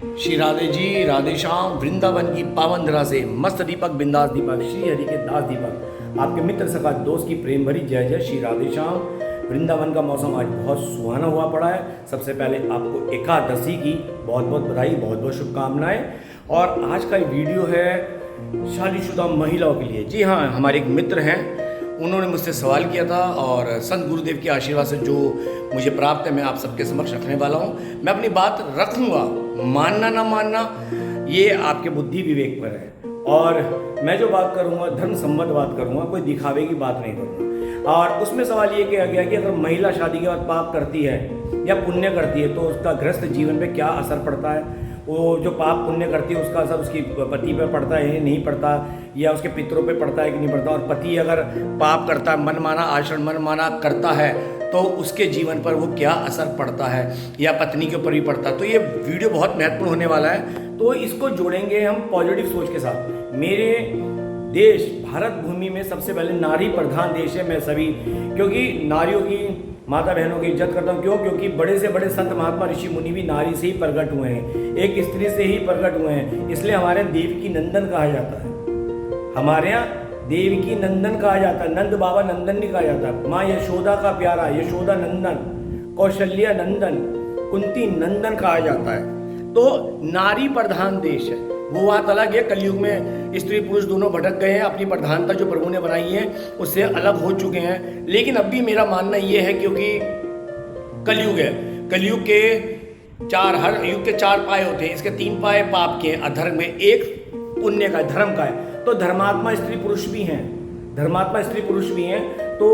श्री राधे जी, राधे श्याम। वृंदावन की पावन धरा से मस्त दीपक, बिंदास दीपक, श्री हरि के दास दीपक, आपके मित्र सखा दोस्त की प्रेम भरी जय जय श्री राधे श्याम। वृंदावन का मौसम आज बहुत सुहाना हुआ पड़ा है। सबसे पहले आपको एकादशी की बहुत बहुत बधाई, बहुत बहुत शुभकामनाएं। और आज का वीडियो है शादीशुदा महिलाओं के लिए। जी हाँ, हमारे एक मित्र हैं, उन्होंने मुझसे सवाल किया था और संत गुरुदेव के आशीर्वाद से जो मुझे प्राप्त है मैं आप सबके समक्ष रखने वाला हूँ। मैं अपनी बात रखूँगा, मानना ना मानना ये आपके बुद्धि विवेक पर है। और मैं जो बात करूँगा धर्म सम्मत बात करूँगा, कोई दिखावे की बात नहीं करूँगा। और उसमें सवाल ये किया गया कि अगर महिला शादी के बाद पाप करती है या पुण्य करती है तो उसका गृहस्थ जीवन पे क्या असर पड़ता है। वो जो पाप पुण्य करती है उसका असर उसकी पति पे पड़ता है नहीं पड़ता, या उसके पितरों पे पड़ता है कि नहीं पड़ता। और पति अगर पाप करता है, मनमाना आचरण मनमाना करता है तो उसके जीवन पर वो क्या असर पड़ता है, या पत्नी के ऊपर भी पड़ता है। तो ये वीडियो बहुत महत्वपूर्ण होने वाला है, तो इसको जोड़ेंगे हम पॉजिटिव सोच के साथ। मेरे देश भारत भूमि में सबसे पहले नारी प्रधान देश है। मैं सभी, क्योंकि नारियों की, माता बहनों की इज्जत करता हूँ। क्यों? क्योंकि बड़े से बड़े संत महात्मा ऋषि मुनि भी नारी से ही प्रकट हुए हैं, एक स्त्री से ही प्रकट हुए हैं। इसलिए हमारे देवकी नंदन कहा जाता है, हमारे यहाँ देवकी नंदन कहा जाता है, नंद बाबा नंदन नहीं कहा जाता। माँ यशोदा का प्यारा यशोदा नंदन, कौशल्या नंदन, कुंती नंदन कहा जाता है। तो नारी प्रधान देश है। वो बात अलग है, कलयुग में स्त्री पुरुष दोनों भटक गए हैं, अपनी प्रधानता जो प्रभु ने बनाई है उससे अलग हो चुके हैं। लेकिन अब भी मेरा मानना ये है, क्योंकि कलयुग है, कलयुग के हर युग के 4 पाए होते हैं। इसके 3 पाए पाप के हैं, अधर्म में, एक पुण्य का, धर्म का है। तो धर्मात्मा स्त्री पुरुष भी हैं, धर्मात्मा स्त्री पुरुष भी हैं। तो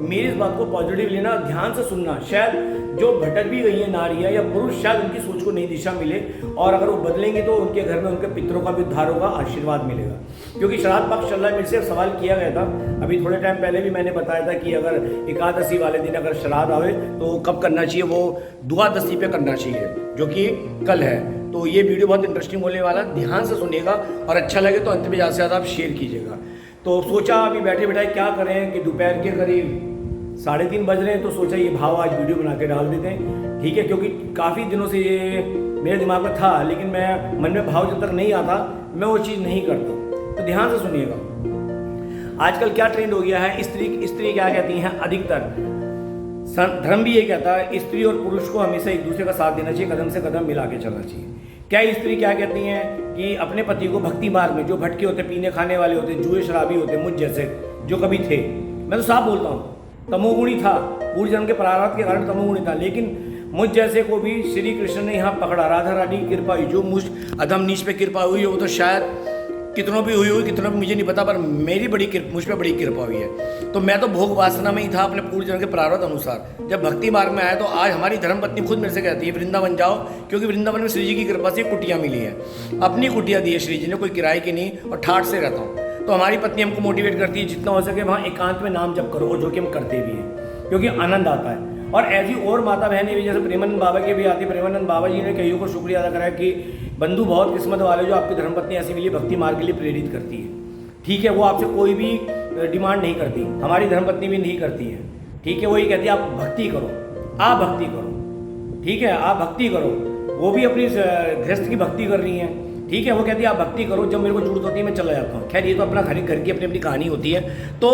मेरी इस बात को पॉजिटिव लेना, ध्यान से सुनना। शायद जो भटक भी गई है नारियां या पुरुष, शायद उनकी सोच को नई दिशा मिले, और अगर वो बदलेंगे तो उनके घर में उनके पितरों का भी उद्धार होगा, आशीर्वाद मिलेगा। क्योंकि श्राद्ध पक्ष चल रहा है। मेरे से सवाल किया गया था अभी थोड़े टाइम पहले भी, मैंने बताया था कि अगर एकादशी वाले दिन अगर श्राद्ध आवे तो कब करना चाहिए। वो द्वादशी पे करना चाहिए, जो कि कल है। तो ये वीडियो बहुत इंटरेस्टिंग होने वाला, ध्यान से सुनिएगा और अच्छा लगे तो अंत में ज़्यादा से ज़्यादा आप शेयर कीजिएगा। तो सोचा अभी बैठे बैठाए क्या करें कि दोपहर के करीब 3:30 बज रहे हैं, तो सोचा ये भाव आज वीडियो बना के डाल देते हैं, ठीक है। क्योंकि काफ़ी दिनों से ये मेरे दिमाग में था, लेकिन मैं मन में भाव जब तक नहीं आता मैं वो चीज़ नहीं करता। तो ध्यान से सुनिएगा। आजकल क्या ट्रेंड हो गया है, स्त्री क्या कहती हैं अधिकतर, धर्म भी ये कहता है स्त्री और पुरुष को हमेशा एक दूसरे का साथ देना चाहिए, कदम से कदम मिला के चलना चाहिए। क्या स्त्री क्या कहती हैं कि अपने पति को भक्ति मार्ग में, जो भटके होते, पीने खाने वाले होते, जुए शराबी होते, मुझ जैसे जो कभी थे, मैं तो साफ बोलता हूँ तमोगुणी था, पूर्व जन्म के प्रारब्ध के कारण तमोगुणी था, लेकिन मुझ जैसे को भी श्री कृष्ण ने यहाँ पकड़ा। राधा रानी की कृपा हुई, जो मुझ अधम नीच पे कृपा हुई है वो तो शायद कितनों भी हुई कितनों भी मुझे नहीं पता, पर मेरी मुझ पर बड़ी कृपा हुई है। तो मैं तो भोग वासना में ही था अपने पूर्व जन्म के प्रारब्ध अनुसार। जब भक्ति मार्ग में आया तो आज हमारी धर्म पत्नी खुद मेरे से कहती है वृंदावन जाओ, क्योंकि वृंदावन में श्री जी की कृपा से कुटिया मिली है, अपनी कुटिया दी है श्री जी ने, कोई किराए की नहीं, और ठाठ से रहता हूँ। तो हमारी पत्नी हमको मोटिवेट करती है जितना हो सके वहाँ एकांत में नाम जप करो, और जो कि हम करते भी हैं, क्योंकि आनंद आता है। और ऐसी और माता बहनें भी, जैसे प्रेमानंद बाबा के भी आती, प्रेमानंद बाबा जी ने कईयों को शुक्रिया अदा करा कि बंधु बहुत किस्मत वाले जो आपकी धर्मपत्नी ऐसी मिली, भक्ति मार्ग के लिए प्रेरित करती है, ठीक है। वो आपसे कोई भी डिमांड नहीं करती, हमारी धर्मपत्नी भी नहीं करती है, ठीक है। वो ये कहती है आप भक्ति करो, आप भक्ति करो, ठीक है, आप भक्ति करो। वो भी अपनी गृहस्थ की भक्ति कर रही हैं, ठीक है। वो कहती है आप भक्ति करो, जब मेरे को जरूरत होती है मैं चला जाता हूँ। खैर ये तो अपना घर की अपनी अपनी कहानी होती है। तो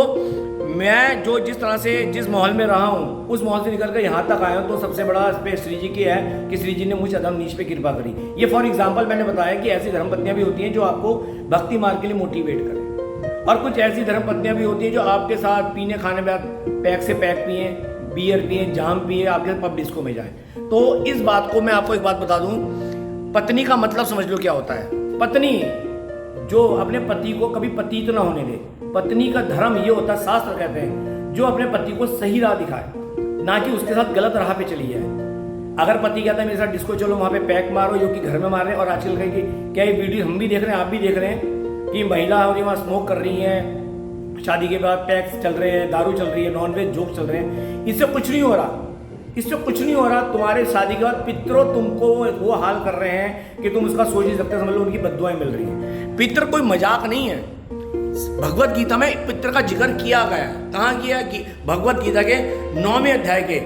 मैं जो जिस तरह से जिस माहौल में रहा हूँ उस माहौल से निकल कर यहाँ तक आया हूँ, तो सबसे बड़ा इस पे श्री जी की है कि श्री जी ने मुझ अधम नीच पे कृपा करी। ये फॉर एग्जाम्पल मैंने बताया कि ऐसी धर्मपत्नियाँ भी होती हैं जो आपको भक्ति मार्ग के लिए मोटिवेट करें, और कुछ ऐसी धर्मपत्नियाँ भी होती हैं जो आपके साथ पीने खाने में पैक से पैक पिए, बियर पिए, जाम पिए, आपके साथ पब डिस्को में जाए। तो इस बात को मैं आपको एक बात बता दूँ, पत्नी का मतलब समझ लो क्या होता है। पत्नी जो अपने पति को कभी पतित ना होने दे, पत्नी का धर्म ये होता है, शास्त्र कहते हैं, जो अपने पति को सही राह दिखाए, ना कि उसके साथ गलत राह पे चली जाए। अगर पति कहता है मेरे साथ डिस्को चलो, वहाँ पे पैक मारो, जो कि घर में मार रहे हैं। और आजकल कहेगी क्या ये वीडियो हम भी देख रहे हैं, आप भी देख रहे हैं कि महिला वहाँ स्मोक कर रही हैं, शादी के बाद पैक्स चल रहे हैं, दारू चल रही है, नॉनवेज जोक चल रहे हैं। इससे कुछ नहीं हो रहा, इससे कुछ नहीं हो रहा। तुम्हारे शादी के बाद पितरों तुमको वो हाल कर रहे हैं कि तुम उसका सोच नहीं सकते, समझ लो उनकी बद्दुआएं मिल रही हैं। पितर कोई मजाक नहीं है। भगवत गीता में पितर का जिक्र किया गया, कहाँ किया कि भगवत गीता के 9वें अध्याय के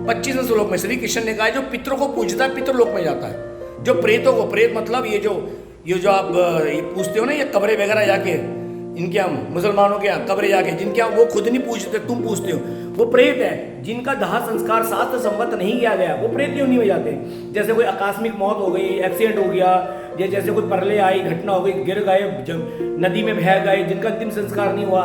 25वें श्लोक में श्री कृष्ण ने कहा जो पितरों को पूजता है पितृलोक में जाता है। जो प्रेतों को, प्रेत मतलब ये जो आप ये पूछते हो ना, ये कब्रें वगैरह जाके, इनके यहाँ मुसलमानों के यहाँ कब्रें जाके, जिनके यहाँ वो खुद नहीं पूछते, तुम पूछते हो, वो प्रेत है। जिनका दाह संस्कार शास्त्र सम्मत नहीं किया गया वो प्रेत योनि में जाते हैं। जैसे कोई आकस्मिक मौत हो गई, एक्सीडेंट हो गया, या जैसे कोई परले आई, घटना हो गई, गिर गए, नदी में बह गए, जिनका अंतिम संस्कार नहीं हुआ,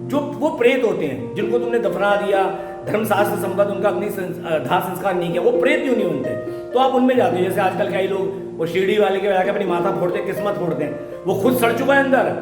जो वो प्रेत होते हैं। जिनको तुमने दफना दिया, धर्मशास्त्र संबद्ध उनका अग्नि दाह संस्कार नहीं किया, वो प्रेत योनि होते हैं। तो आप उनमें जाते हो। जैसे आजकल कई लोग वो शिरडी वाले के जाके अपनी माथा फोड़ते हैं, किस्मत फोड़ते हैं, वो खुद सड़ चुका है अंदर।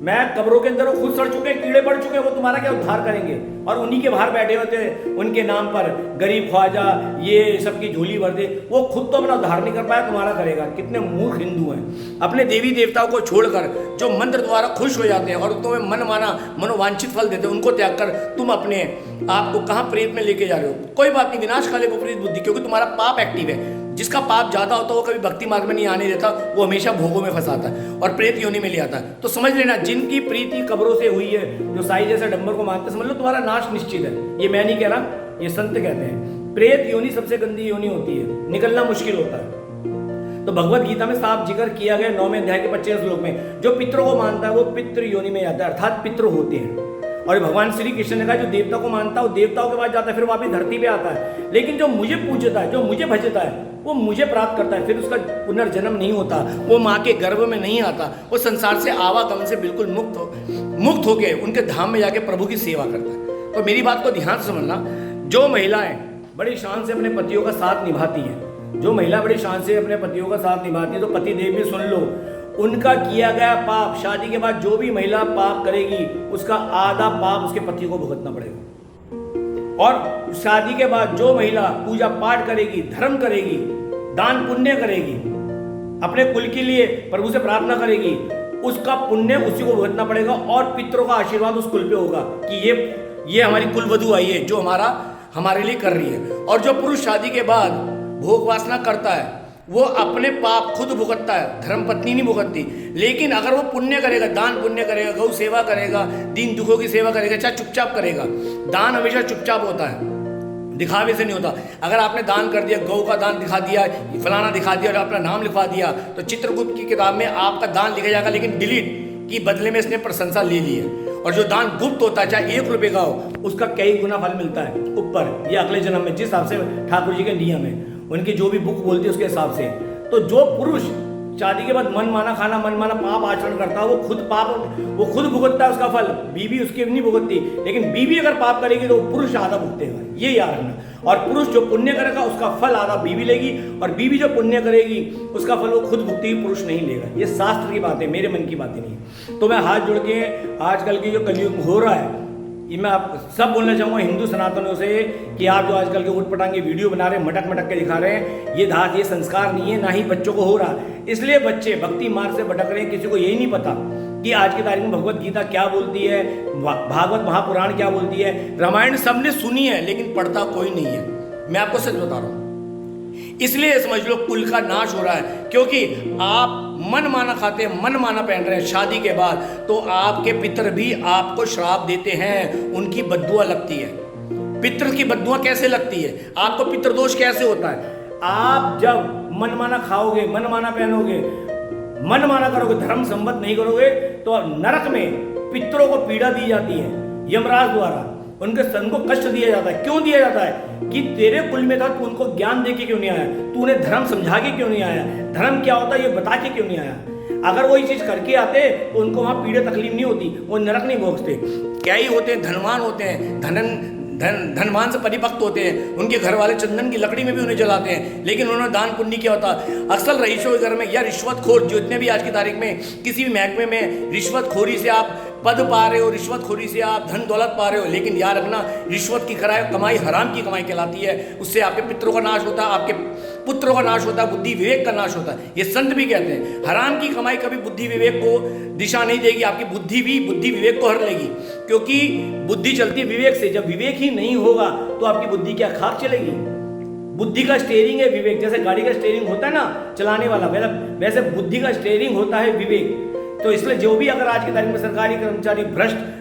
मैं कब्रों के अंदर वो खुद सड़ चुके हैं, कीड़े पड़ चुके हैं, वो तुम्हारा क्या उद्धार करेंगे? और उन्हीं के बाहर बैठे होते हैं, उनके नाम पर गरीब ख्वाजा ये सबकी झोली भर दे। वो खुद तो अपना उद्धार नहीं कर पाया, तुम्हारा करेगा। कितने मूर्ख हिंदू हैं, अपने देवी देवताओं को छोड़कर जो मंत्र द्वारा खुश हो जाते हैं और तुम्हें मन माना मनोवांछित फल देते हैं, उनको त्याग कर तुम अपने आप को कहाँ प्रेत में लेके जा रहे हो? कोई बात नहीं, विनाश काले विपरीत बुद्धि, क्योंकि तुम्हारा पाप एक्टिव है। जिसका पाप ज्यादा होता है वो कभी भक्ति मार्ग में नहीं आने देता, वो हमेशा भोगों में फंसाता है और प्रेत योनि में ले आता है। तो समझ लेना, जिनकी प्रीति कब्रों से हुई है, जो साई जैसे डंबर को मानते, समझ लो तुम्हारा नाश निश्चित है। ये मैं नहीं कह रहा, ये संत कहते हैं। प्रेत योनि सबसे गंदी योनि होती है, निकलना मुश्किल होता है। तो भगवत गीता में साफ जिक्र किया गया 9वें अध्याय के 25 श्लोक में, जो पितरों को मानता है वो पितृ योनि में जाता है, अर्थात पितृ होते हैं। और भगवान श्री कृष्ण ने कहा जो देवता को मानता है वो देवताओं के पास जाता है, फिर वापिस धरती पे आता है। लेकिन जो मुझे पूजता है, जो मुझे भजता है, वो मुझे प्राप्त करता है, फिर उसका पुनर्जन्म नहीं होता, वो माँ के गर्भ में नहीं आता, वो संसार से आवागमन से बिल्कुल मुक्त होके उनके धाम में जाके प्रभु की सेवा करता है। तो मेरी बात को ध्यान से समझना, जो महिलाएं बड़ी शान से अपने पतियों का साथ निभाती हैं, जो महिला बड़ी शान से अपने पतियों का साथ निभाती है, तो पति देव भी सुन लो, उनका किया गया पाप, शादी के बाद जो भी महिला पाप करेगी उसका आधा पाप उसके पति को भुगतना पड़ेगा। और शादी के बाद जो महिला पूजा पाठ करेगी, धर्म करेगी, दान पुण्य करेगी, अपने कुल के लिए प्रभु से प्रार्थना करेगी, उसका पुण्य उसी को भुगतना पड़ेगा। और पितरों का आशीर्वाद उस कुल पे होगा कि ये हमारी कुलवधू आई है जो हमारे लिए कर रही है। और जो पुरुष शादी के बाद भोग वासना करता है वो अपने पाप खुद भुगतता है, धर्म पत्नी नहीं भुगतती। लेकिन अगर वो पुण्य करेगा, दान पुण्य करेगा, गौ सेवा करेगा, दीन दुखों की सेवा करेगा, चाहे चुपचाप करेगा, दान हमेशा चुपचाप होता है, दिखावे से नहीं होता। अगर आपने दान कर दिया, गौ का दान दिखा दिया, फलाना दिखा दिया और अपना नाम लिखवा दिया, तो चित्रगुप्त की किताब में आपका दान लिखा जाएगा, लेकिन डिलीट की बदले में इसने प्रशंसा ले ली है। और जो दान गुप्त होता है, चाहे 1 रुपये का हो, उसका कई गुना फल मिलता है ऊपर, ये अगले जन्म में, जिस हिसाब से ठाकुर जी के नियम है, उनकी जो भी बुक बोलती है उसके हिसाब से। तो जो पुरुष शादी के बाद मन माना खाना, मन माना पाप आचरण करता है, वो खुद भुगतता है उसका फल, बीवी उसकी नहीं भुगतती। लेकिन बीवी अगर पाप करेगी तो पुरुष आधा भुगतेगा, ये याद रखना। और पुरुष जो पुण्य करेगा उसका फल आधा बीवी लेगी, और बीवी जो पुण्य करेगी उसका फल वो खुद भुगतेगी, पुरुष नहीं लेगा। ये शास्त्र की बात है, मेरे मन की बातें नहीं। तो मैं हाथ जोड़ के आजकल की जो कलयुग हो रहा है, ये मैं आप सब बोलना चाहूँगा हिंदू सनातनों से कि आप जो आजकल के उठ पटांगे वीडियो बना रहे हैं, मटक के दिखा रहे हैं, ये धात, ये संस्कार नहीं है, ना ही बच्चों को हो रहा। इसलिए बच्चे भक्ति मार्ग से भटक रहे हैं। किसी को यही नहीं पता कि आज की तारीख में भगवत गीता क्या बोलती है, भागवत महापुराण क्या बोलती है, रामायण सबने सुनी है लेकिन पढ़ता कोई नहीं है। मैं आपको सच बता रहा हूँ। इसलिए समझ लो कुल का नाश हो रहा है, क्योंकि आप मन माना खाते हैं, मन माना पहन रहे हैं शादी के बाद, तो आपके पितर भी आपको श्राप देते हैं, उनकी बद्दुआ लगती है। पितर की बद्दुआ कैसे लगती है? आपको पितृदोष कैसे होता है? आप जब मन माना खाओगे, मन माना पहनोगे, मन माना करोगे, धर्म संबद्ध नहीं करोगे, तो नरक में पितरों को पीड़ा दी जाती है यमराज द्वारा, उनके सन को कष्ट दिया जाता है। क्यों दिया जाता है? कि तेरे कुल में था, तू उनको ज्ञान दे के क्यों नहीं आया, तू उन्हें धर्म समझा के क्यों नहीं आया, धर्म क्या होता है ये बता के क्यों नहीं आया। अगर वो ये चीज करके आते तो उनको वहां पीड़ा तकलीफ नहीं होती, वो नरक नहीं भोगते। क्या ही होते हैं, धनवान होते हैं, धनवान से परिपक्व होते हैं, उनके घर वाले चंदन की लकड़ी में भी उन्हें जलाते हैं, लेकिन उन्होंने दान पुण्य क्या होता। अक्सर रईसों के घर में या रिश्वतखोर, जितने भी आज की तारीख में किसी भी महकमे में रिश्वतखोरी से आप पद पा रहे हो, रिश्वतखोरी से आप धन दौलत पा रहे हो, लेकिन याद रखना रिश्वत की कमाई हराम की कमाई कहलाती है। उससे आपके पितरों का नाश होता है, आपके पुत्रों का नाश होता है, बुद्धि विवेक का नाश होता है। ये संत भी कहते हैं हराम की कमाई कभी बुद्धि विवेक को दिशा नहीं देगी, आपकी बुद्धि विवेक को हर लेगी, क्योंकि बुद्धि चलती है विवेक से। जब विवेक ही नहीं होगा तो आपकी बुद्धि क्या खाक चलेगी? बुद्धि का स्टीयरिंग है विवेक, जैसे गाड़ी का स्टीयरिंग होता है ना चलाने वाला, वैसे बुद्धि का स्टीयरिंग होता है विवेक। तो इसलिए जो भी अगर आज की तारीख में सरकारी कर्मचारी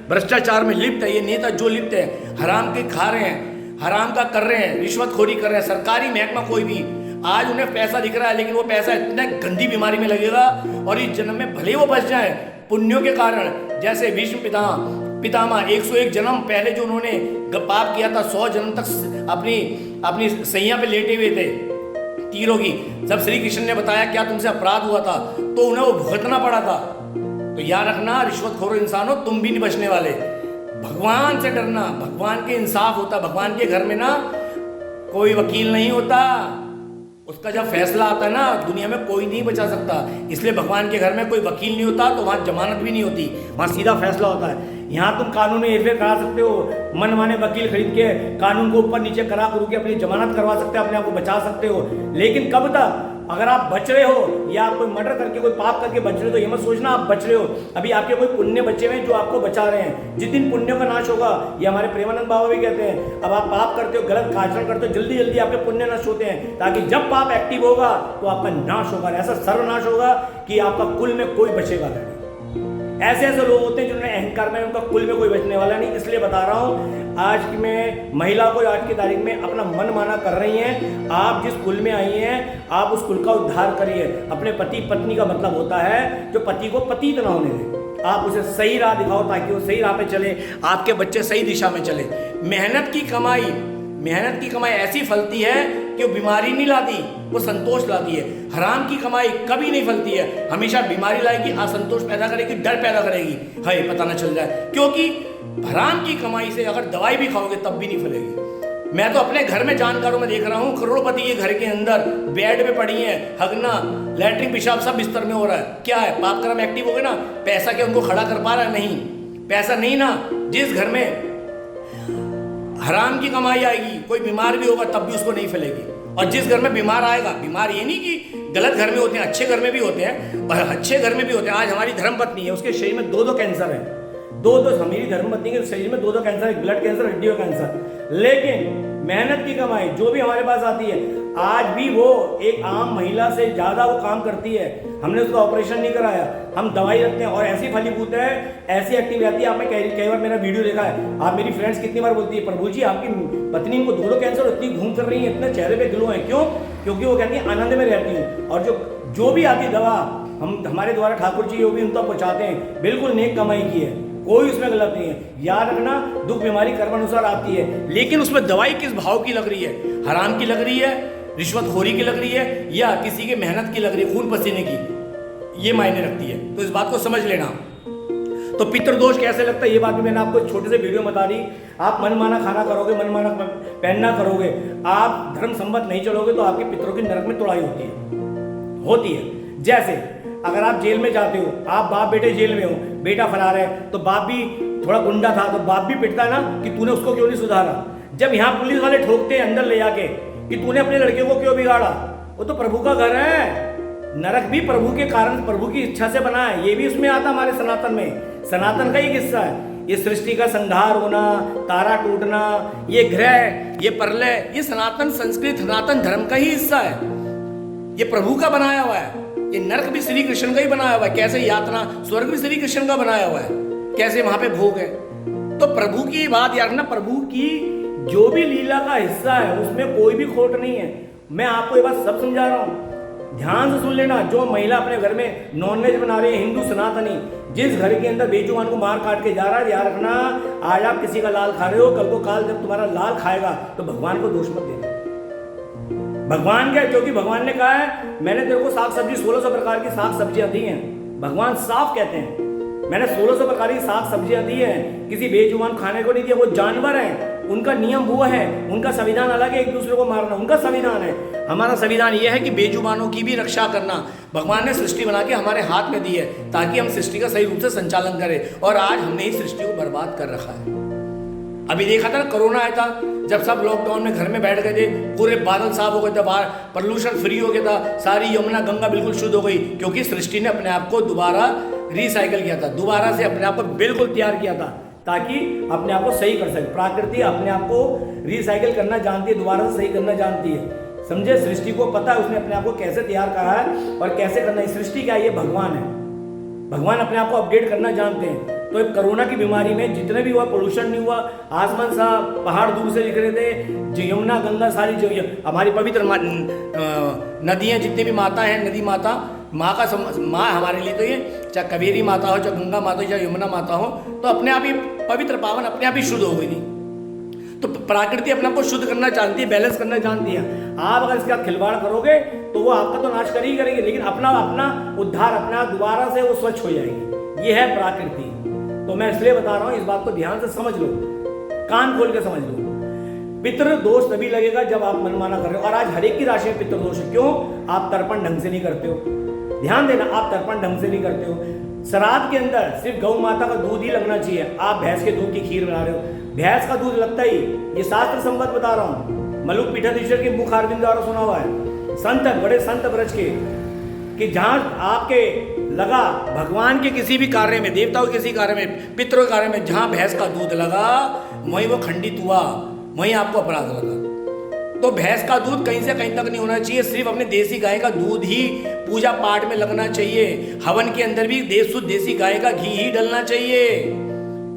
भ्रष्टाचार में लिप्त है, ये नेता जो लिप्त है, हराम के खा रहे हैं, हराम का कर रहे हैं, रिश्वतखोरी कर रहे हैं, सरकारी महकमा कोई भी आज उन्हें पैसा दिख रहा है, लेकिन वो पैसा इतना गंदी बीमारी में लगेगा और इस जन्म में भले ही वो बच जाए पुण्यों के कारण। जैसे भीष्म पितामह 101 जन्म पहले जो उन्होंने पाप किया था, 100 जन्म तक अपनी सैया पे लेटे हुए थे तीरों की। जब श्री कृष्ण ने बताया क्या तुमसे अपराध हुआ था, तो उन्हें वो भुगतना पड़ा था। तो याद रखना रिश्वतखोर इंसानों, तुम भी नहीं बचने वाले। भगवान से डरना, भगवान के इंसाफ होता। भगवान के घर में ना कोई वकील नहीं होता, उसका जब फैसला आता है ना दुनिया में कोई नहीं बचा सकता। इसलिए भगवान के घर में कोई वकील नहीं होता, तो वहाँ जमानत भी नहीं होती, वहाँ सीधा फैसला होता है। यहाँ तुम कानून में हेरफेर करा सकते हो, मन माने वकील खरीद के कानून को ऊपर नीचे करा करू के अपनी जमानत करवा सकते हो, अपने आप को बचा सकते हो। लेकिन कब तक? अगर आप बच रहे हो या आप कोई मर्डर करके कोई पाप करके बच रहे हो, तो ये मत सोचना आप बच रहे हो। अभी आपके कोई पुण्य बचे हुए हैं जो आपको बचा रहे हैं। जिस दिन पुण्यों का नाश होगा, ये हमारे प्रेमानंद बाबा भी कहते हैं, अब आप पाप करते हो, गलत आचरण करते हो, जल्दी जल्दी आपके पुण्य नष्ट होते हैं, ताकि जब पाप एक्टिव होगा तो आपका नाश होगा, ऐसा सर्वनाश होगा कि आपका कुल में कोई बचेगा नहीं। ऐसे ऐसे लोग होते हैं जिन्होंने अहंकार में, उनका कुल में कोई बचने वाला नहीं। इसलिए बता रहा हूँ, आज में महिला को आज की तारीख में अपना मन माना कर रही हैं। आप जिस कुल में आई हैं, आप उस कुल का उद्धार करिए। अपने पति पत्नी का मतलब होता है जो पति को पतित ना होने दे। आप उसे सही राह दिखाओ ताकि वो सही राह पे चले, आपके बच्चे सही दिशा में चले। मेहनत की कमाई ऐसी फलती है कि वो बीमारी नहीं लाती, वो संतोष लाती है। हराम की कमाई कभी नहीं फलती है, हमेशा बीमारी लाएगी, असंतोष पैदा करेगी, डर पैदा करेगी, है पता ना चल जाए। क्योंकि हराम की कमाई से अगर दवाई भी खाओगे तब भी नहीं फलेगी। मैं तो अपने घर में जानकारों में देख रहा हूँ, करोड़पति के घर के अंदर बेड पे पड़ी है, हगना, लैट्रिन, पेशाब सब बिस्तर में हो रहा है। क्या है? पाप कर्म एक्टिव हो गए ना। पैसा क्या उनको खड़ा कर पा रहा है? नहीं, पैसा नहीं ना। जिस घर में हराम की कमाई आएगी, कोई बीमार भी होगा तब भी उसको नहीं फैलेगी। और जिस घर में बीमार आएगा, बीमार ये नहीं कि गलत घर में होते हैं, अच्छे घर में भी होते हैं, और अच्छे घर में भी होते हैं। आज हमारी धर्मपत्नी है, उसके शरीर में दो कैंसर है, दो हमारी धर्मपत्नी के शरीर में दो कैंसर है, ब्लड कैंसर, हड्डियों कैंसर। लेकिन मेहनत की कमाई जो भी हमारे पास आती है, आज भी वो एक आम महिला से ज्यादा वो काम करती है। हमने उसका ऑपरेशन नहीं कराया, हम दवाई रखते हैं और ऐसी फलीभूत है, ऐसी एक्टिव रहती है। आपने कई बार मेरा वीडियो देखा है, आप मेरी फ्रेंड्स कितनी बार बोलती है, प्रभु जी आपकी पत्नी को दो कैंसर, इतनी घूम कर रही है, इतने चेहरे पे ग्लो है, क्यों? क्योंकि वो कहती है आनंद में रहती हूँ। और जो भी आती दवा हम हमारे द्वारा ठाकुर जी वो भी उन तक पहुँचाते हैं, बिल्कुल नेक कमाई की है, कोई उसमें गलत नहीं है। याद रखना, दुख बीमारी कर्म अनुसार आती है, लेकिन उसमें दवाई किस भाव की लग रही है? हराम की लग रही है, रिश्वतखोरी की लग रही है, या किसी के मेहनत की लग रही है, खून पसीने की, ये मायने रखती है। तो इस बात को समझ लेना। तो पितृदोष कैसे लगता है, ये बात भी मैंने आपको छोटे से वीडियो में बता दी। आप मनमाना खाना करोगे, मनमाना पहनना करोगे, आप धर्म संबद्ध नहीं चलोगे, तो आपके पितरों की नरक में तुड़ाई होती है। जैसे अगर आप जेल में जाते हो, आप बाप बेटे जेल में हो, बेटा फरार है, तो बाप भी थोड़ा गुंडा था, तो बाप भी पिटता है ना कि तूने उसको क्यों नहीं सुधारा। जब यहाँ पुलिस वाले ठोकते हैं अंदर ले जाके कि तूने अपने लड़के को क्यों बिगाड़ा, वो तो प्रभु का घर है। नरक भी प्रभु के कारण, प्रभु की इच्छा से बना है, ये भी उसमें आता हमारे सनातन में। सनातन का ही हिस्सा है ये। सृष्टि का संहार होना, तारा टूटना, ये ग्रह, ये प्रलय, ये सनातन संस्कृत, सनातन धर्म का ही हिस्सा है। ये प्रभु का बनाया हुआ है। ये नरक भी श्री कृष्ण का ही बनाया हुआ है। कैसे यातना, स्वर्ग भी श्री कृष्ण का बनाया हुआ है, कैसे वहां पे भोग है। तो प्रभु की बात याद रखना, प्रभु की जो भी लीला का हिस्सा है उसमें कोई भी खोट नहीं है। मैं आपको ये बात सब समझा रहा हूं, ध्यान से सुन लेना। जो महिला अपने घर में नॉनवेज बना रही है, हिंदू सनातनी, जिस घर के अंदर बेजुबान को मार काट के जा रहा है, याद रखना, आज आप किसी का लाल खा रहे हो, कल को काल जब तुम्हारा लाल खाएगा तो भगवान को दोष मत देना। भगवान क्या, क्योंकि भगवान ने कहा है मैंने तेरे को साग सब्जी 1600 प्रकार की साग सब्जियां दी हैं। भगवान साफ कहते हैं मैंने 1600 प्रकार की साग सब्जियां दी हैं, किसी बेजुबान खाने को नहीं दिया। वो जानवर हैं, उनका नियम वो है, उनका संविधान अलग है, एक दूसरे को मारना उनका संविधान है। हमारा संविधान ये है कि बेजुबानों की भी रक्षा करना। भगवान ने सृष्टि बना के हमारे हाथ में दी है ताकि हम सृष्टि का सही रूप से संचालन करें, और आज हमने ही सृष्टि को बर्बाद कर रखा है। अभी देखा था ना, कोरोना आया था, जब सब लॉकडाउन में घर में बैठ गए थे, पूरे बादल साफ हो गए थे, बाहर पोल्यूशन फ्री हो गया था, सारी यमुना गंगा बिल्कुल शुद्ध हो गई, क्योंकि सृष्टि ने अपने आप को दोबारा रिसाइकल किया था, दोबारा से अपने आप को बिल्कुल तैयार किया था ताकि अपने आप को सही कर सके। प्रकृति अपने आप को रिसाइकिल करना जानती है, दोबारा से सही करना जानती है। समझे, सृष्टि को पता है उसने अपने आप को कैसे तैयार करा है और कैसे करना है। सृष्टि क्या है? ये भगवान है। भगवान अपने आप को अपडेट करना जानते हैं। तो एक कोरोना की बीमारी में जितने भी हुआ, पोल्यूशन नहीं हुआ, आसमान साफ, पहाड़ दूर से दिख रहे थे, यमुना गंगा सारी जो हमारी पवित्र नदियाँ जितनी भी माता हैं, नदी माता, माँ हमारे लिए तो ये चाहे कावेरी माता हो, चाहे गंगा माता हो, चाहे यमुना माता हो, तो अपने आप ही पवित्र पावन अपने आप ही शुद्ध हो गई थी। तो प्रकृति अपने आप को शुद्ध करना जानती है, बैलेंस करना जानती है। आप अगर इसके साथ खिलवाड़ करोगे तो वो आपका तो नाश करेगी करेगी, लेकिन अपना उद्धार अपना दोबारा से वो स्वच्छ हो जाएगी। ये है प्रकृति। तो मैं इसलिए बता रहा हूँ, इस बात को ध्यान से समझ लो, कान खोल के समझ लो। पितृ दोष तभी लगेगा जब आप मनमाना कर रहे हो। और आज हर एक की राशि में पितृ दोष है। क्यों? आप तर्पण ढंग से नहीं करते हो। ध्यान देना, आप तर्पण ढंग से नहीं करते हो। श्राद्ध के अंदर सिर्फ गौ माता का दूध ही लगना चाहिए। आप भैंस के दूध की खीर बना रहे हो, भैंस का दूध लगता ही, ये शास्त्र संबद्ध बता रहा हूँ, मलुक पीठाधीश्वर के मुख अरविंद द्वारा सुना हुआ है, संत बड़े संत ब्रज के, कि जहां आपके लगा भगवान के किसी भी कार्य में, देवताओं के किसी कार्य में, पितरों के कार्य में, जहां भैंस का दूध लगा वहीं वो खंडित हुआ, वहीं आपको अपराध लगा। तो भैंस का दूध कहीं से कहीं तक नहीं होना चाहिए, सिर्फ अपने देसी गाय का दूध ही पूजा पाठ में लगना चाहिए। हवन के अंदर भी शुद्ध देसी गाय का घी ही डलना चाहिए,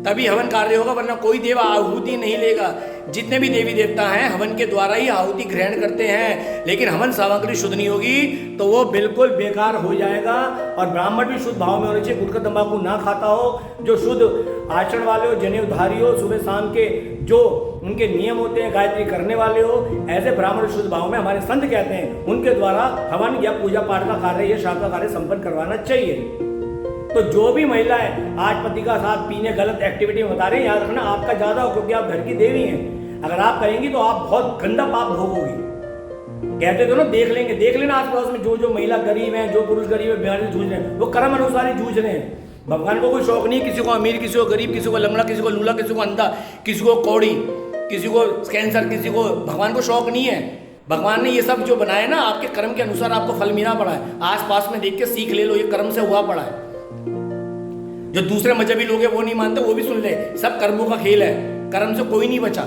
तभी हवन कार्य होगा, वरना कोई देव आहुति नहीं लेगा। जितने भी देवी देवता हैं हवन के द्वारा ही आहुति ग्रहण करते हैं, लेकिन हवन सामग्री शुद्ध नहीं होगी तो वो बिल्कुल बेकार हो जाएगा। और ब्राह्मण भी शुद्ध भाव में होने चाहिए, गुटखा तंबाकू ना खाता हो, जो शुद्ध आचरण वाले हो, जनेऊधारी हो, सुबह शाम के जो उनके नियम होते हैं गायत्री करने वाले हो, ऐसे ब्राह्मण शुद्ध भाव में हमारे संत कहते हैं उनके द्वारा हवन या पूजा पाठ का कार्य या शाम का कार्य संपन्न करवाना चाहिए। तो जो भी महिलाएं आज पति का साथ पीने गलत एक्टिविटी में बता रहे हैं, याद रखना आपका ज्यादा हो, क्योंकि आप घर की देवी हैं। अगर आप करेंगी तो आप बहुत गंदा पाप भोगोगी। कहते थे ना, देख लेना आस पड़ोस में जो महिला गरीब हैं, जो पुरुष गरीब है, बीमारी से जूझ रहे हैं, वो कर्म अनुसार ही जूझ रहे हैं। भगवान को कोई शौक नहीं, किसी को अमीर, किसी को गरीब, किसी को लंगड़ा, किसी को लूला, किसी को अंधा, किसी को कौड़ी, किसी को कैंसर, किसी को, भगवान को शौक नहीं है। भगवान ने ये सब जो बनाया ना, आपके कर्म के अनुसार आपको फल मिलना पड़ा है। आस पास में देख के सीख ले लो, ये कर्म से हुआ पड़ा है। जो दूसरे मजहबी लोग हैं वो नहीं मानते, वो भी सुन ले, सब कर्मों का खेल है, कर्म से कोई नहीं बचा।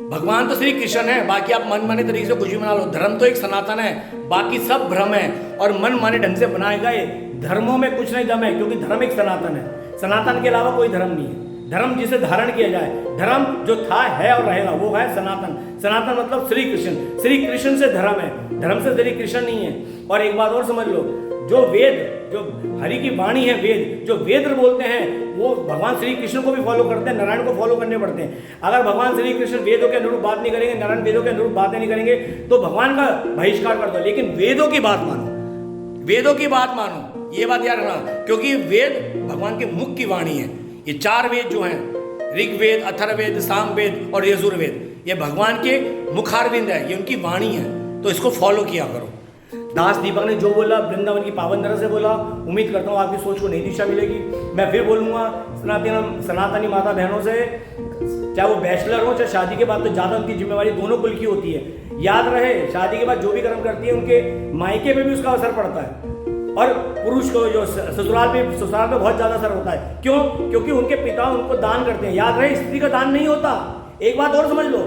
भगवान तो श्री कृष्ण है, बाकी आप मन माने तरीके से कुछ भी बना लो। धर्म तो एक सनातन है, बाकी सब भ्रम है, और मन माने ढंग से बनाए गए धर्मों में कुछ नहीं दम है, क्योंकि धर्म एक सनातन है। सनातन के अलावा कोई धर्म नहीं है। धर्म जिसे धारण किया जाए, धर्म जो था है और रहेगा वो है सनातन। सनातन मतलब श्री कृष्ण, श्री कृष्ण से धर्म है, धर्म से श्री कृष्ण नहीं है। और एक बात और समझ लो, जो वेद, जो हरि की वाणी है, वेद जो वेद बोलते हैं, वो भगवान श्री कृष्ण को भी फॉलो करते हैं, नारायण को फॉलो करने पड़ते हैं। अगर भगवान श्री कृष्ण वेदों के अनुरूप बात नहीं करेंगे, नारायण वेदों के अनुरूप बातें नहीं करेंगे, तो भगवान का बहिष्कार कर दो। लेकिन वेदों की बात मानो, वेदों की बात मानो, ये बात याद रखना, क्योंकि वेद भगवान के मुख की वाणी है। ये चार वेद जो हैं, ऋग्वेद, अथर्ववेद, सामवेद और यजुर्वेद, ये भगवान के मुखारविंद है, ये उनकी वाणी है, तो इसको फॉलो किया करो। दास दीपक ने जो बोला, वृंदावन की पावन तरह से बोला, उम्मीद करता हूँ आपकी सोच को नई दिशा मिलेगी। मैं फिर बोलूँगा, सनातनी माता बहनों से, चाहे वो बैचलर हो चाहे शादी के बाद, तो ज़्यादा उनकी जिम्मेवारी दोनों कुल की होती है। याद रहे, शादी के बाद जो भी कर्म करती है उनके मायके पे भी उसका असर पड़ता है, और पुरुष को जो ससुराल में बहुत ज़्यादा असर होता है। क्यों? क्योंकि उनके पिता उनको दान करते हैं। याद रहे, स्त्री का दान नहीं होता। एक बात और समझ लो,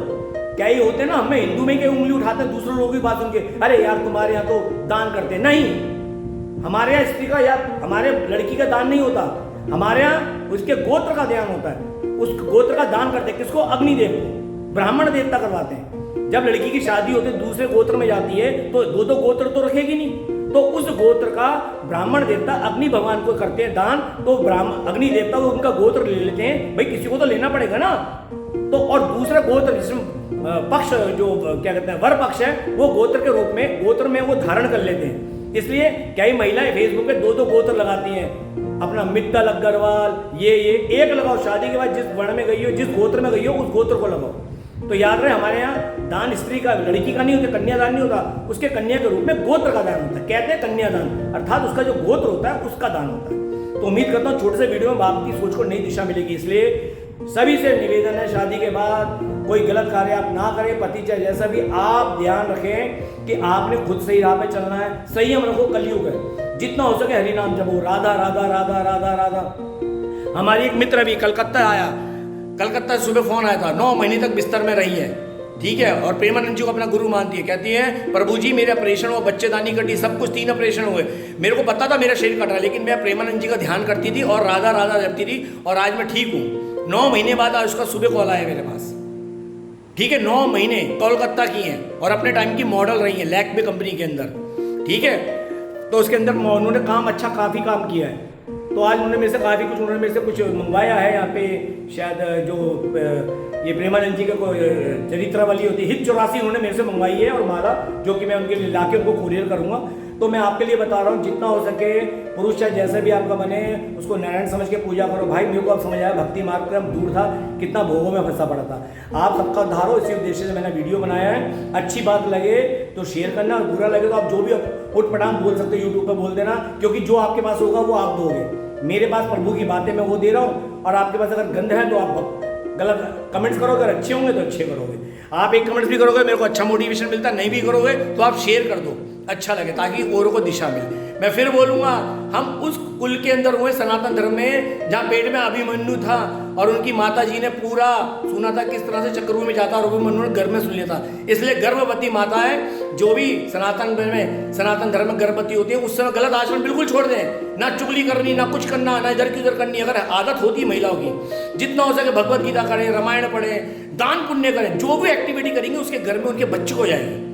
क्या ये होते ना, हमें हिंदू में क्या उंगली उठाते हैं दूसरे लोगों की बात सुन के, अरे यार तुम्हारे यहाँ तो दान करते हैं। नहीं, हमारे यहाँ स्त्री का या हमारे लड़की का दान नहीं होता, हमारे यहाँ उसके गोत्र का ध्यान होता है। उस गोत्र का दान करते हैं, किसको? अग्निदेव को, ब्राह्मण देवता करवाते हैं। जब लड़की की शादी होती है दूसरे गोत्र में जाती है, तो दो गोत्र तो रखेगी नहीं, तो उस गोत्र का ब्राह्मण देवता अग्नि भगवान को करते हैं दान। तो ब्राह्मण अग्नि देवता वो उनका गोत्र ले लेते हैं, भाई किसी को तो लेना पड़ेगा ना। तो और दूसरा गोत्र जिसमें पक्ष जो क्या कहते हैं वर पक्ष है, वो गोत्र के रूप में गोत्र में वो धारण कर लेते हैं। इसलिए कई महिलाएं फेसबुक पे दो गोत्र लगाती हैं, अपना मित्तल अग्रवाल, ये एक लगाओ। शादी के बाद जिस वर्ण में गई हो, जिस गोत्र में गई हो, उस गोत्र को लगाओ। तो याद रहे, हमारे यहाँ दान स्त्री का, लड़की का नहीं होता, कन्यादान नहीं होता, उसके कन्या के रूप में गोत्र का दान होता है। कहते हैं कन्यादान, अर्थात उसका जो गोत्र होता है उसका दान होता है। तो उम्मीद करता हूँ छोटे से वीडियो में आपकी सोच को नई दिशा मिलेगी। इसलिए सभी से निवेदन है, शादी के बाद कोई गलत कार्य आप ना करें। पति चाहे जैसा भी, आप ध्यान रखें कि आपने खुद सही राह पे चलना है। संयम रखो, कलयुग है, जितना हो सके हरि नाम जपो, राधा राधा राधा राधा राधा। हमारी एक मित्र भी कलकत्ता आया, कलकत्ता से सुबह फोन आया था, 9 महीने तक बिस्तर में रही है, ठीक है। और प्रेमानंद जी को अपना गुरु मानती है, कहती है प्रभु जी मेरे ऑपरेशन हुआ, बच्चेदानी कटी, सब कुछ 3 ऑपरेशन हुए, मेरे को पता था मेरा शरीर कट रहा है, लेकिन मैं प्रेमानंद जी का ध्यान करती थी और राधा राधा जपती थी, और आज मैं ठीक हूँ। 9 महीने बाद आज उसका सुबह कॉल आया मेरे पास, ठीक है। 9 महीने कोलकाता की हैं और अपने टाइम की मॉडल रही हैं लैक्मे कंपनी के अंदर, ठीक है। तो उसके अंदर उन्होंने काम अच्छा काफ़ी काम किया है। तो आज उन्होंने मेरे से काफ़ी कुछ, उन्होंने मेरे से कुछ मंगवाया है यहाँ पे, शायद जो ये प्रेमानंद जी का कोई चरित्रावली होती है, हित 84 उन्होंने मेरे से मंगवाई है, और माला जो कि मैं उनके लिए लाके उनको कुरियर करूँगा। तो मैं आपके लिए बता रहा हूँ, जितना हो सके पुरुष चाहे जैसे भी आपका बने, उसको नारायण समझ के पूजा करो। भाई मेरे को अब समझ आया भक्ति मार्ग पर दूर था, कितना भोगों में फंसा पड़ा था। आप सबका उद्धार हो, इसी उद्देश्य से मैंने वीडियो बनाया है। अच्छी बात लगे तो शेयर करना, और बुरा लगे तो आप जो भी उटपटांग बोल सकते हो यूट्यूब पर बोल देना, क्योंकि जो आपके पास होगा वो आप दोगे। मेरे पास प्रभु की बातें मैं वो दे रहा हूँ, और आपके पास अगर गंद है तो आप गलत कमेंट्स करोगे, अगर अच्छे होंगे तो अच्छे करोगे। आप एक कमेंट्स भी करोगे, मेरे को अच्छा मोटिवेशन मिलता, नहीं भी करोगे तो आप शेयर कर दो, अच्छा लगे, ताकि औरों को दिशा मिले। मैं फिर बोलूँगा, हम उस कुल के अंदर हुए सनातन धर्म में, जहाँ पेट में अभिमन्यु था और उनकी माता जी ने पूरा सुना था किस तरह से चक्रव्यूह में जाता, और अभिमन्यु ने गर्भ में सुन लिया था। इसलिए गर्भवती माता है, जो भी सनातन धर्म में गर्भवती होती है, उस समय गलत आचरण बिल्कुल छोड़ दें, ना चुगली करनी, ना कुछ करना, ना इधर की उधर करनी। अगर आदत होती है महिलाओं की, जितना हो सके भगवत गीता करें, रामायण पढ़ें, दान पुण्य करें, जो भी एक्टिविटी करेंगे उसके घर में उनके बच्चे को जाएंगे।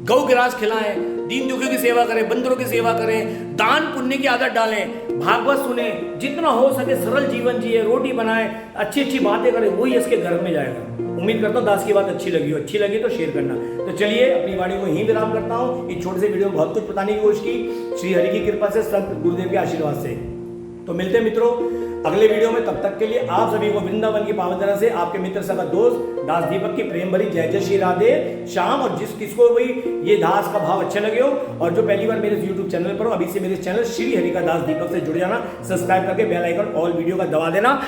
गौ ग्रास खिलाएं, दीन दुखियों की सेवा करें, बंदरों की सेवा करें, दान पुण्य की आदत डालें, भागवत सुने, जितना हो सके सरल जीवन जिए, रोटी बनाएं, अच्छी अच्छी बातें करें, वही इसके घर में जाएगा। उम्मीद करता हूँ दास की बात अच्छी लगी हो, अच्छी लगी तो शेयर करना। तो चलिए अपनी वाणी को यहीं विराम करता हूँ। इस छोटे से वीडियो में बहुत कुछ बताने की कोशिश की, श्री हरि की कृपा से, संत गुरुदेव के आशीर्वाद से। तो मिलते हैं मित्रों अगले वीडियो में, तब तक के लिए आप सभी को वृंदावन की पावन तरह से आपके मित्र सका दोस्त दास दीपक की प्रेम भरी जय जय श्री राधे श्याम। और किसको भी ये दास का भाव अच्छे लगे हो, और जो पहली बार मेरे यूट्यूब चैनल पर हो, अभी से मेरे चैनल श्री हरि का दास दीपक से जुड़ जाना, सब्सक्राइब करके बेल आइकन ऑल वीडियो का दबा देना।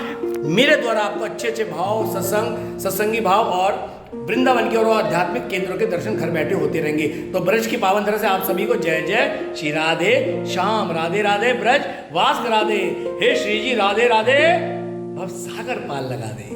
मेरे द्वारा आपको अच्छे अच्छे भाव, सत्संगी भाव और वृंदावन के और आध्यात्मिक केंद्रों के दर्शन घर बैठे होते रहेंगे। तो ब्रज की पावन तरह से आप सभी को जय जय श्री राधे श्याम। राधे राधे ब्रज वास करा दे, हे श्री जी राधे राधे, अब सागर पाल लगा दे।